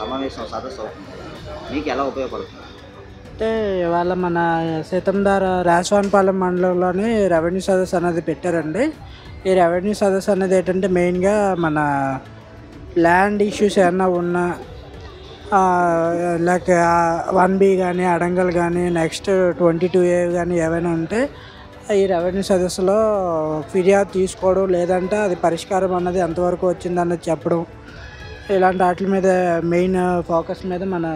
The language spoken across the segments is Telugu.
సమావేశం సదస్సు అవుతుంది కదా, మీకు ఎలా ఉపయోగపడుతుంది? అంటే ఇవాళ మన సీతంధార రాజవానపాలెం మండలంలోని రెవెన్యూ సదస్సు అనేది పెట్టారండి. ఈ రెవెన్యూ సదస్సు అనేది ఏంటంటే మెయిన్గా మన ల్యాండ్ ఇష్యూస్ ఏమన్నా ఉన్నా లైక్ 1B కానీ అడంగల్ కానీ నెక్స్ట్ 22A కానీ ఏవైనా ఉంటే ఈ రెవెన్యూ సదస్సులో ఫిర్యాదు తీసుకోవడం, లేదంటే అది పరిష్కారం అన్నది ఎంతవరకు వచ్చిందన్నది చెప్పడం, ఇలాంటి వాటి మీద మెయిన్ ఫోకస్ మీద మన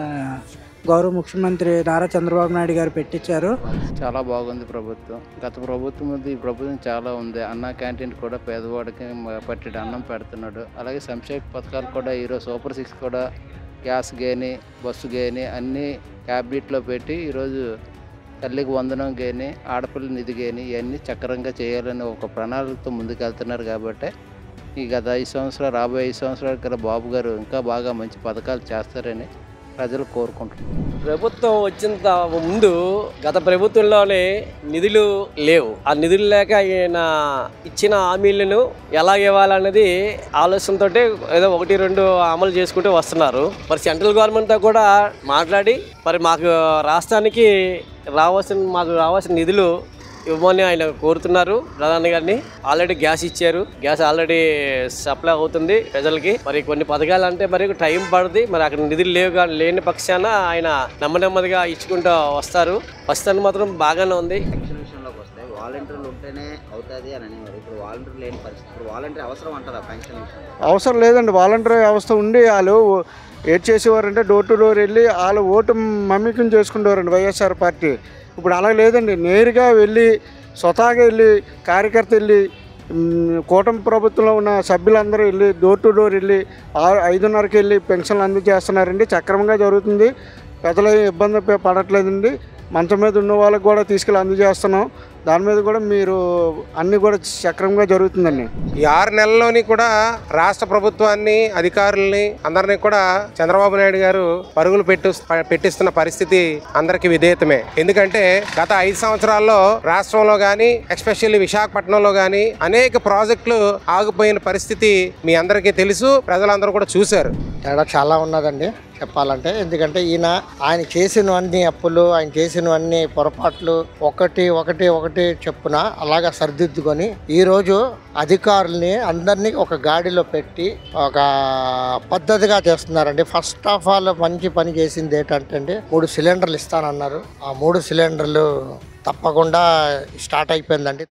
గౌరవ ముఖ్యమంత్రి నారా చంద్రబాబు నాయుడు గారు పెట్టించారు. చాలా బాగుంది ప్రభుత్వం. గత ప్రభుత్వం ఉంది, ఈ ప్రభుత్వం చాలా ఉంది. అన్న క్యాంటీన్ కూడా పేదవాడికి పట్టెడు అన్నం పెడుతున్నాడు. అలాగే సంక్షేమ పథకాలు కూడా ఈరోజు సూపర్ 6 కూడా గ్యాస్ కానీ బస్సు కానీ అన్నీ క్యాబినెట్లో పెట్టి ఈరోజు తల్లికి వందనం కానీ ఆడపిల్ల నిధి కానీ ఇవన్నీ చక్రంగా చేయాలని ఒక ప్రణాళికతో ముందుకెళ్తున్నారు. కాబట్టి ఈ గత 5 సంవత్సరాలు రాబోయే 5 సంవత్సరాల కన్నా బాబు గారు ఇంకా బాగా మంచి పథకాలు చేస్తారని ప్రజలు కోరుకుంటున్నారు. ప్రభుత్వం వచ్చిన ముందు గత ప్రభుత్వంలోనే నిధులు లేవు. ఆ నిధులు లేక ఆయన ఇచ్చిన హామీలను ఎలా ఇవ్వాలన్నది ఆలోచనతో ఏదో 1-2 అమలు చేసుకుంటూ వస్తున్నారు. మరి సెంట్రల్ గవర్నమెంట్తో కూడా మాట్లాడి మరి మాకు రాష్ట్రానికి మాకు రావాల్సిన నిధులు ఇవ్వమని ఆయన కోరుతున్నారు ప్రధాని గారిని. ఆల్రెడీ గ్యాస్ ఇచ్చారు, గ్యాస్ ఆల్రెడీ సప్లై అవుతుంది ప్రజలకి. మరి కొన్ని పథకాలు అంటే మరి టైం పడుతుంది. మరి అక్కడ నిధులు లేని పక్షాన ఆయన నెమ్మదిగా ఇచ్చుకుంటూ వస్తారు. ప్రస్తుతానికి మాత్రం బాగానే ఉంది. పెన్షన్ విషయంలోకి వస్తే వాలంటీర్లు ఉంటేనే అవుతుంది అని అనేవారు. ఇప్పుడు వాలంటీర్ లేని పరిస్థితి, ఇప్పుడు వాలంటీర్ అవసరం అంటారా పెన్షన్ విషయంలో? అవసరం లేదండి. వాలంటీర్ వ్యవస్థ ఉండి వాళ్ళు ఏడ్ చేసేవారంటే డోర్ టు డోర్ వెళ్ళి వాళ్ళు ఓటు మమ్మికం చేసుకునేవారండి వైఎస్ఆర్ పార్టీ. ఇప్పుడు అలా లేదండి. నేరుగా వెళ్ళి స్వతహాగా వెళ్ళి కార్యకర్త వెళ్ళి కూటమి ప్రభుత్వంలో ఉన్న సభ్యులందరూ వెళ్ళి డోర్ టు డోర్ వెళ్ళి 5:30కి వెళ్ళి పెన్షన్లు అందజేస్తున్నారండి. సక్రమంగా జరుగుతుంది. పెద్దలు ఇబ్బంది పడట్లేదండి. మంచం మీద ఉన్న వాళ్ళకి కూడా తీసుకెళ్ళి అందజేస్తున్నాం. దాని మీద కూడా మీరు అన్నీ కూడా సక్రమంగా జరుగుతుందండి. ఈ 6 నెలల్లోని కూడా రాష్ట్ర ప్రభుత్వాన్ని, అధికారుల్ని అందరినీ కూడా చంద్రబాబు నాయుడు గారు పరుగులు పెట్టిస్తున్న పరిస్థితి అందరికీ విధేయతమే. ఎందుకంటే గత 5 సంవత్సరాల్లో రాష్ట్రంలో కానీ ఎస్పెషల్లీ విశాఖపట్నంలో కానీ అనేక ప్రాజెక్టులు ఆగిపోయిన పరిస్థితి మీ అందరికీ తెలుసు, ప్రజలందరూ కూడా చూశారు. తేడా చాలా ఉన్నదండి చెప్పాలంటే. ఎందుకంటే ఆయన చేసినవన్నీ అప్పులు, ఆయన చేసినవన్నీ పొరపాట్లు ఒకటి చెప్పున అలాగా సరిదిద్దుకొని ఈరోజు అధికారుల్ని అందరినీ ఒక గాడిలో పెట్టి ఒక పద్ధతిగా చేస్తున్నారండి. ఫస్ట్ ఆఫ్ ఆల్ మంచి పని చేసింది ఏంటంటే 3 సిలిండర్లు ఇస్తానన్నారు. ఆ 3 సిలిండర్లు తప్పకుండా స్టార్ట్ అయిపోయిందండి.